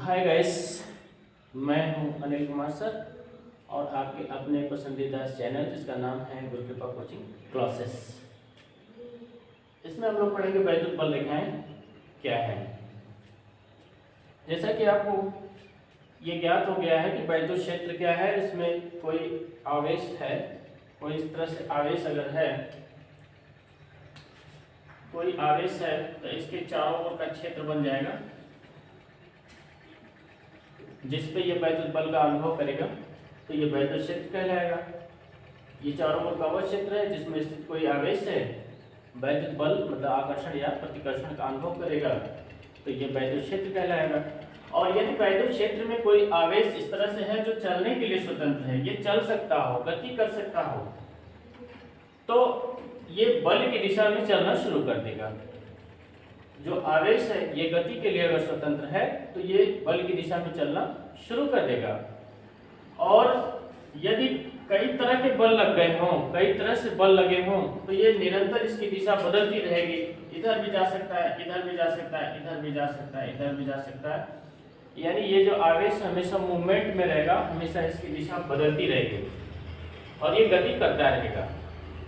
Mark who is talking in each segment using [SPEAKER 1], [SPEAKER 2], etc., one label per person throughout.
[SPEAKER 1] Hi guys, मैं हूं Anil Kumar sir और आपके अपने पसंदीदा चैनल जिसका नाम है गुरुकृपा कोचिंग क्लासेस। इसमें हम लोग पढ़ेंगे वैद्युत बल रेखाएं क्या है। जैसा कि आपको ये ज्ञात हो गया है कि वैद्युत क्षेत्र क्या है, इसमें कोई आवेश है, कोई इस तरह से आवेश अगर है, कोई आवेश है तो इसके चारों ओर का क्षेत्र बन जाएगा जिस पे ये वैद्युत बल का अनुभव करेगा, तो ये वैद्युत क्षेत्र कहलाएगा। ये चारों ओर का वह क्षेत्र है जिसमें स्थित कोई आवेश है, वैद्युत बल मतलब आकर्षण या प्रतिकर्षण का अनुभव करेगा, तो ये वैद्युत क्षेत्र कहलाएगा। और यदि वैद्युत क्षेत्र में कोई आवेश इस तरह से है जो चलने के लिए स्वतंत्र है, ये चल सकता हो, गति कर सकता हो, तो ये बल की दिशा में चलना शुरू कर देगा। जो आवेश है ये गति के लिए अगर स्वतंत्र है तो ये बल की दिशा में चलना शुरू कर देगा। और यदि कई तरह के बल लग गए हों, कई तरह से बल लगे हों, तो ये निरंतर इसकी दिशा बदलती रहेगी। इधर भी जा सकता है, इधर भी जा सकता है, इधर भी जा सकता है, इधर भी जा सकता है। यानी ये जो आवेश हमेशा मूवमेंट में रहेगा, हमेशा इसकी दिशा बदलती रहेगी और ये गति करता रहेगा।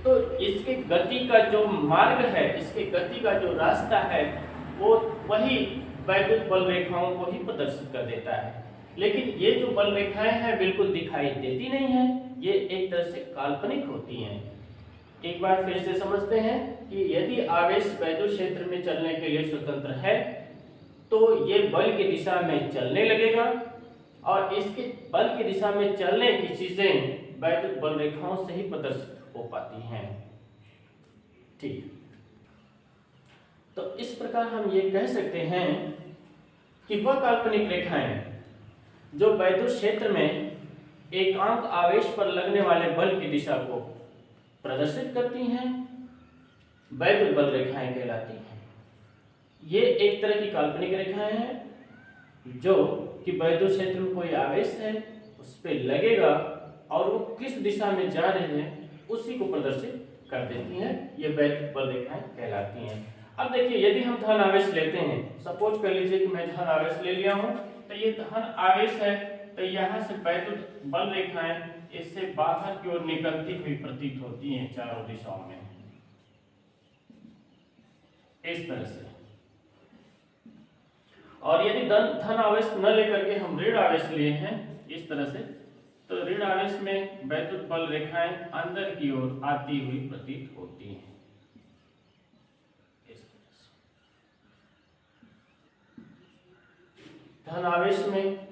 [SPEAKER 1] तो इसके गति का जो मार्ग है, इसके गति का जो रास्ता है, वो वही वैद्युत बल रेखाओं को ही प्रदर्शित कर देता है। लेकिन ये जो बल रेखाएं हैं बिल्कुल दिखाई देती नहीं है, ये एक तरह से काल्पनिक होती हैं। एक बार फिर से समझते हैं कि यदि आवेश वैद्युत क्षेत्र में चलने के लिए स्वतंत्र है तो ये बल की दिशा में चलने लगेगा और इसके बल की दिशा में चलने की चीजें वैद्युत बल रेखाओं से ही प्रदर्शित हो पाती हैं। ठीक, तो इस प्रकार हम ये कह सकते हैं कि वह काल्पनिक रेखाएं जो वैद्युत क्षेत्र में एकांक आवेश पर लगने वाले बल की दिशा को प्रदर्शित करती हैं, वैद्युत बल रेखाएं कहलाती हैं। ये एक तरह की काल्पनिक रेखाएं हैं जो कि वैद्युत क्षेत्र में कोई आवेश है उस पर लगेगा और वो किस दिशा में जा रहे हैं उसी को प्रदर्शित कर देती हैं। ये वैद्युत बल रेखाएं कहलाती हैं। अब देखिए, यदि हम धन आवेश लेते हैं, सपोज कर लीजिए कि मैं धन आवेश ले लिया हूं, तो ये धन आवेश है, तो यहाँ से वैद्युत बल रेखाएं इससे बाहर की ओर निकलती हुई प्रतीत होती हैं चारों दिशाओं में, इस तरह से। और यदि धन आवेश न लेकर के हम ऋण आवेश लिए हैं इस तरह से, तो ऋण आवेश में वैद्युत बल रेखाएं अंदर की ओर आती हुई प्रतीत होती हैं, इस तरह से। धन आवेश में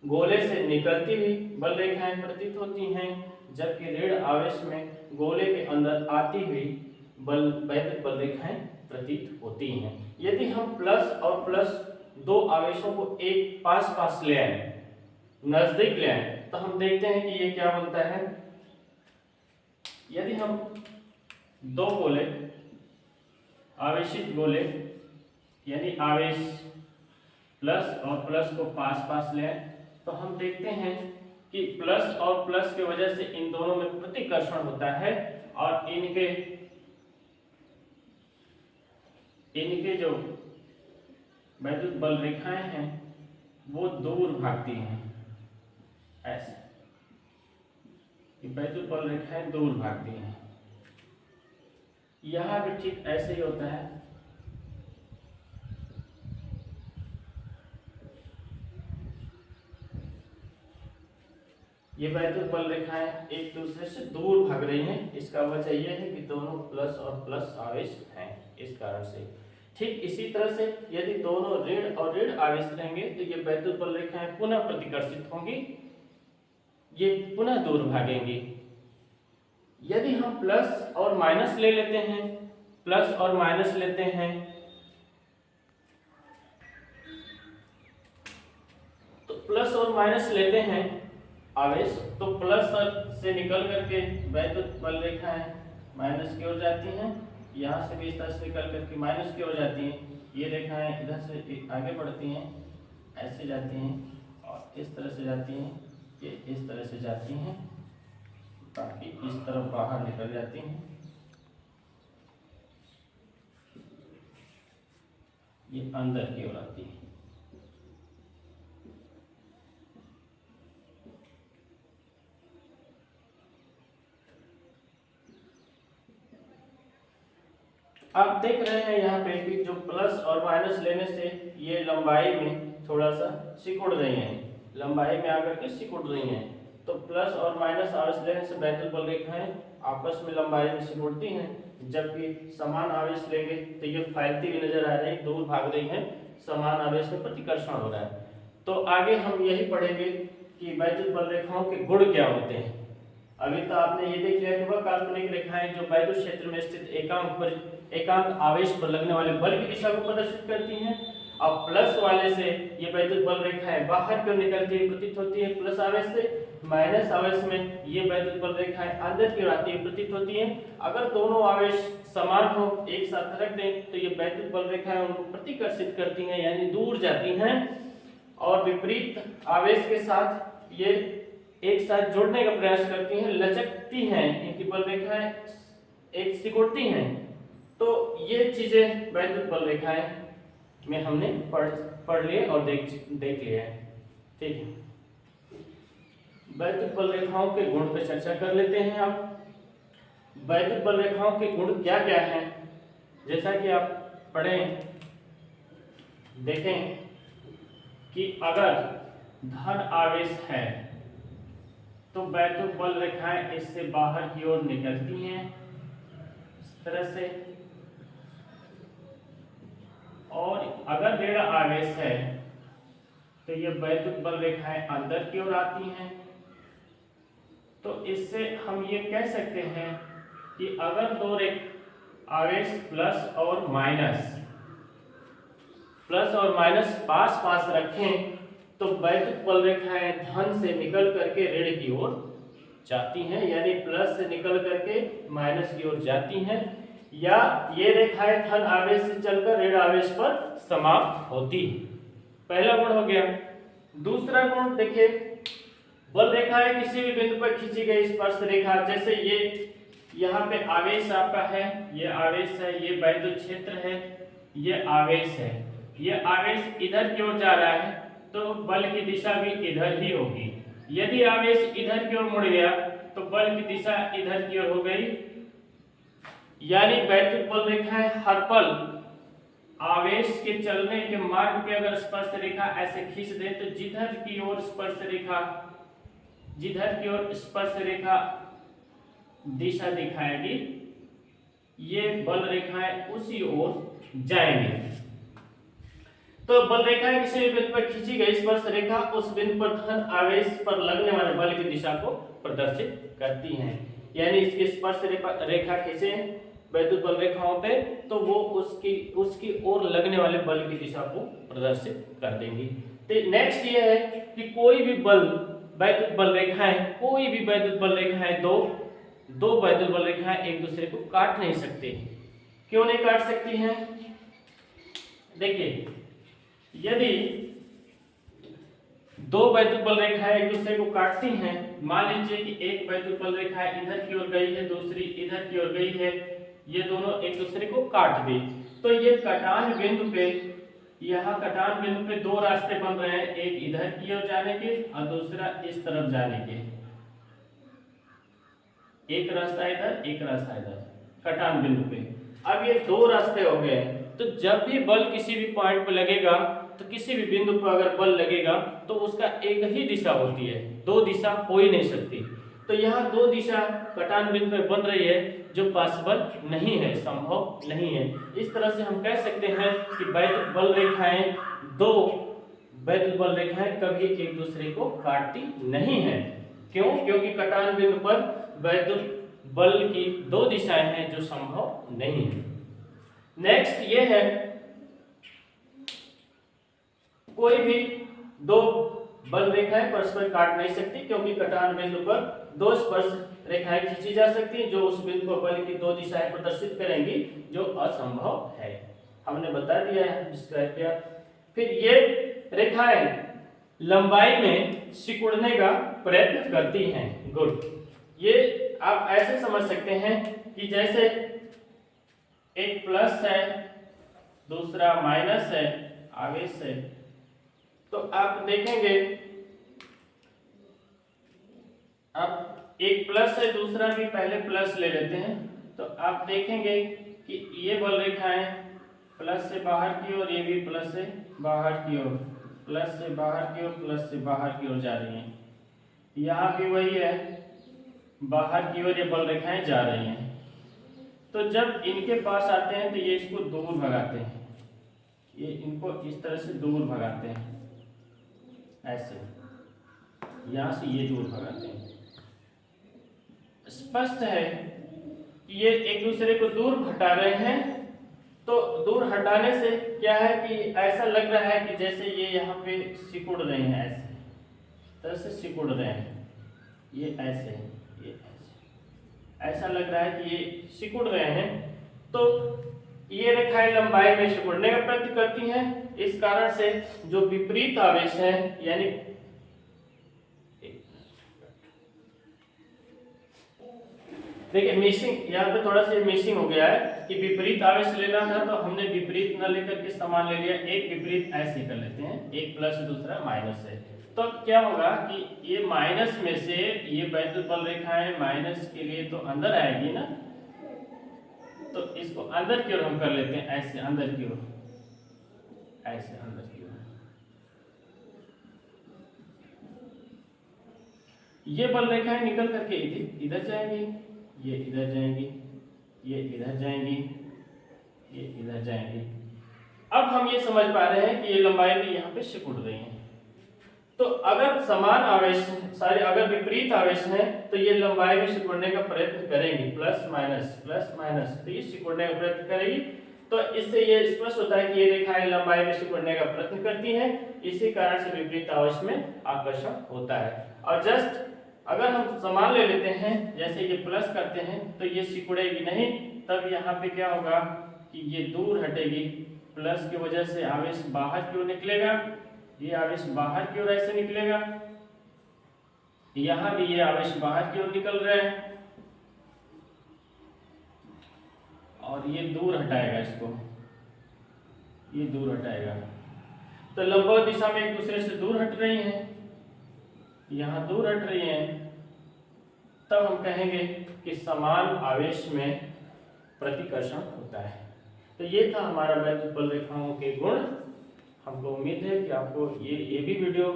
[SPEAKER 1] गोले से निकलती हुई बल रेखाएं प्रतीत होती हैं, जबकि ऋण आवेश में गोले के अंदर आती हुई वैद्युत बल रेखाएं प्रतीत होती हैं। यदि हम प्लस और प्लस दो आवेशों को एक पास पास ले आए, नजदीक ले आए, तो हम देखते हैं कि ये क्या बनता है। यदि हम दो गोले, आवेशित गोले यानी आवेश प्लस और प्लस को पास पास ले आए, तो हम देखते हैं कि प्लस और प्लस की वजह से इन दोनों में प्रतिकर्षण होता है और इनके जो वैद्युत बल रेखाएं हैं वो दूर भागती हैं, ऐसे वैद्युत बल रेखाएं दूर भागती हैं। यहां भी ठीक ऐसे ही होता है। ये वैद्युत बल रेखाएं एक दूसरे से दूर भाग रही हैं, इसका वजह यह है कि दोनों प्लस और प्लस आवेश हैं, इस कारण से। ठीक इसी तरह से यदि दोनों ऋण और ऋण आवेश रहेंगे तो ये वैद्युत बल रेखाएं पुनः प्रतिकर्षित होंगी, ये पुनः दूर भागेंगी। यदि हम प्लस और माइनस ले लेते हैं, प्लस और माइनस लेते हैं, तो प्लस और माइनस लेते हैं आवेश, तो प्लस से निकल करके वैद्युत बल रेखाएं माइनस की ओर जाती हैं, यहाँ से भी इस तरह से निकल करके माइनस की ओर जाती हैं। ये रेखाएं इधर से आगे बढ़ती हैं, ऐसे जाती हैं और इस तरह से जाती हैं, ये इस तरह से जाती हैं, ताकि इस तरफ बाहर निकल जाती हैं। ये अंदर की ओर आती है। आप देख रहे हैं यहाँ पे कि जो प्लस और माइनस लेने से ये लंबाई में थोड़ा सा सिकुड़ रही हैं, लंबाई में आकर के सिकुड़ रही हैं। तो प्लस और माइनस आवेश लेने से बैतुल बल रेखाएं आपस में लंबाई में सिकुड़ती हैं, जबकि समान आवेश लेंगे तो ये फैलती हुई नजर आ रही, दूर भाग रही हैं, समान आवेश में प्रतिकर्षण हो रहा है। तो आगे हम यही पढ़ेंगे कि वैद्युत बल रेखाओं के गुण क्या होते हैं। अभी तो आपने ये देख लिया कि वह काल्पनिक रेखाएं जो वैद्युत क्षेत्र में स्थित एकांक आवेश पर लगने वाले बल की दिशा को प्रदर्शित करती हैं। अब प्लस वाले से ये वैद्युत बल रेखाएं बाहर की ओर निकलती हुई प्रतीत होती है प्लस आवेश से, माइनस आवेश में ये वैद्युत बल रेखाएं अंदर की ओर आती हुई प्रतीत होती हैं। अगर दोनों आवेश समान हो, एक साथ रख दें तो ये वैद्युत बल रेखाएं उनको प्रतिकर्षित करती हैं, यानी दूर जाती हैं, और विपरीत आवेश के साथ ये एक साथ जोड़ने का प्रयास करती हैं, लचकती हैं, इनकी बल रेखाएं एक सिकुड़ती हैं। तो ये चीजें वैद्युत बल रेखाएं में हमने पढ़ लिए और देख लिए हैं। ठीक है, वैद्युत बल रेखाओं के गुण पर चर्चा कर लेते हैं। अब वैद्युत बल रेखाओं के गुण क्या क्या हैं, जैसा कि आप पढ़ें देखें कि अगर धन आवेश है तो वैद्युत बल रेखाएं इससे बाहर की ओर निकलती हैं इस तरह से, और अगर ऋण आवेश है तो ये वैद्युत बल रेखाएं अंदर की ओर आती हैं। तो इससे हम ये कह सकते हैं कि अगर दो आवेश प्लस और माइनस पास पास रखें तो वैद्युत बल रेखाएं धन से निकल करके ऋण की ओर जाती हैं, यानी प्लस से निकल करके माइनस की ओर जाती हैं, या ये रेखाएं धन आवेश से चलकर ऋण आवेश पर समाप्त होती है। पहला गुण हो गया। दूसरा गुण देखिए, बल रेखाएं किसी भी बिंदु पर खींची गई स्पर्श रेखा, जैसे ये यहाँ पे आवेश आपका है, ये आवेश है, ये वैद्युत क्षेत्र है, ये आवेश है, ये आवेश इधर की ओर जा रहा है तो बल की दिशा भी इधर ही होगी। यदि आवेश इधर की ओर मुड़ गया तो बल की दिशा इधर की ओर हो गई, यानी वैद्युत बल रेखाएं हर पल आवेश के चलने के मार्ग पे अगर स्पर्श रेखा ऐसे खींच दे तो जिधर की ओर स्पर्श रेखा दिशा दिखाएगी, ये बल रेखाएं उसी ओर जाएंगे। तो बल रेखाएं किसी भी बिंदु पर खींची गई स्पर्श रेखा उस बिंदु पर धन आवेश पर लगने वाले बल की दिशा को प्रदर्शित करती हैं। यानी इसकी स्पर्श रेखा खींचे वैद्युत बल रेखाओं पे तो वो उसकी ओर लगने वाले बल की दिशा को प्रदर्शित कर देंगी। तो नेक्स्ट ये है कि कोई भी वैद्युत बल रेखाएं दो वैद्युत बल रेखाएं एक दूसरे को काट नहीं सकते। क्यों नहीं काट सकती हैं? देखिए, यदि दो वैद्युत बल रेखाएं एक दूसरे को काटती हैं, मान लीजिए कि एक वैद्युत बल रेखा इधर की ओर गई है, दूसरी इधर की ओर गई है, ये दोनों एक दूसरे को काट दी, तो ये कटान बिंदु पे, यहाँ कटान बिंदु पे दो रास्ते बन रहे हैं, एक इधर की ओर जाने के और दूसरा इस तरफ जाने के। एक रास्ता इधर, एक रास्ता इधर, कटान बिंदु पे। अब ये दो रास्ते हो गए, तो जब भी बल किसी भी पॉइंट पे लगेगा, तो किसी भी बिंदु पर अगर बल लगेगा तो उसका एक ही दिशा होती है, दो दिशा हो ही नहीं सकती। तो यहाँ दो दिशा कटान बिंदु पे बन रही है जो पॉसिबल नहीं है, संभव नहीं है। इस तरह से हम कह सकते हैं कि वैद्युत बल रेखाएं कभी एक दूसरे को काटती नहीं है। क्यों? क्योंकि कटान बिंदु पर वैद्युत बल की दो दिशाएं हैं जो संभव नहीं है। नेक्स्ट ये है, कोई भी दो बल रेखाएं परस्पर काट नहीं सकती, क्योंकि कटान बिंदु पर दो स्पर्श रेखाएं खींची जा सकती हैं जो उस बिंदु पर बल की दो दिशाएं प्रदर्शित करेंगी, जो असंभव है। हमने बता दिया है, डिस्क्राइब किया। फिर ये रेखाएं लंबाई में सिकुड़ने का प्रयत्न करती हैं। गुड, ये आप ऐसे समझ सकते हैं कि जैसे एक प्लस है, दूसरा माइनस है, आवेश है, तो आप देखेंगे, अब एक प्लस है, दूसरा भी पहले प्लस ले लेते हैं, तो आप देखेंगे कि ये बल रेखाएं प्लस से बाहर की ओर, ये भी प्लस से बाहर की ओर, प्लस से बाहर की ओर, प्लस से बाहर की ओर जा रही हैं। यहाँ भी वही है, बाहर की ओर ये बल रेखाएं जा रही हैं। तो जब इनके पास आते हैं तो ये इसको दूर भगाते हैं, ये इनको इस तरह से दूर भगाते हैं, ऐसे यहाँ से ये दूर भगाते हैं। स्पष्ट है कि ये एक दूसरे को दूर हटा रहे हैं। तो दूर हटाने से क्या है कि ऐसा लग रहा है कि जैसे ये यहाँ पे सिकुड़ रहे हैं, ऐसे तरह से सिकुड़ रहे हैं, ये ऐसे, ये ऐसे, ऐसा लग रहा है कि ये सिकुड़ रहे हैं। तो ये रेखाएं लंबाई में सिकुड़ने का प्रयत्न करती हैं। इस कारण से जो विपरीत आवेश है, यानी देखिए मिसिंग, यहाँ पे थोड़ा सा मिसिंग हो गया है कि विपरीत आवेश लेना था तो हमने विपरीत न लेकर के समान ले लिया। एक विपरीत ऐसे कर लेते हैं, एक प्लस दूसरा माइनस है। तो क्या होगा कि ये माइनस में से ये वैद्युत बल रेखाएं माइनस के लिए तो अंदर आएगी ना, तो इसको अंदर की ओर हम कर लेते हैं, ऐसे अंदर की ओर, ऐसे अंदर की ओर। ये बल रेखाएं निकल करके इधर जाएंगी, ये इधर जाएंगी, ये इधर जाएंगी, ये इधर जाएंगी। अब हम ये समझ पा रहे हैं कि ये लंबाई भी यहाँ पे सिकुड़ रही है। तो अगर समान आवेश सारे अगर विपरीत आवेश हैं तो ये लंबाई में सिकुड़ने का प्रयत्न करेंगी, प्लस माइनस, तो ये सिकुड़ने का प्रयत्न करेगी। तो इससे ये स्पष्ट होता है कि ये रेखाएं लंबाई में सिकुड़ने का प्रयत्न करती हैं। इसी कारण से विपरीत आवेश में आकर्षण होता है। और जस्ट अगर हम समान ले लेते हैं, जैसे ये प्लस करते हैं तो ये सिकुड़ेगी नहीं, तब यहाँ पे क्या होगा कि ये दूर हटेगी, प्लस की वजह से आवेश बाहर की ओर निकलेगा, ये आवेश बाहर की ओर ऐसे निकलेगा, यहाँ भी ये आवेश बाहर की ओर निकल रहे हैं और ये दूर हटाएगा, इसको ये दूर हटाएगा। तो लंबवत दिशा में एक दूसरे से दूर हट रही हैं, यहाँ दूर हट रही हैं, तब हम कहेंगे कि समान आवेश में प्रतिकर्षण होता है। तो ये था हमारा वैद्युत बल रेखाओं के गुण। हमको उम्मीद है कि आपको ये भी वीडियो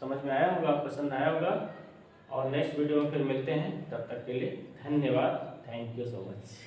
[SPEAKER 1] समझ में आया होगा, पसंद आया होगा। और नेक्स्ट वीडियो में फिर मिलते हैं, तब तक के लिए धन्यवाद। Thank you so much.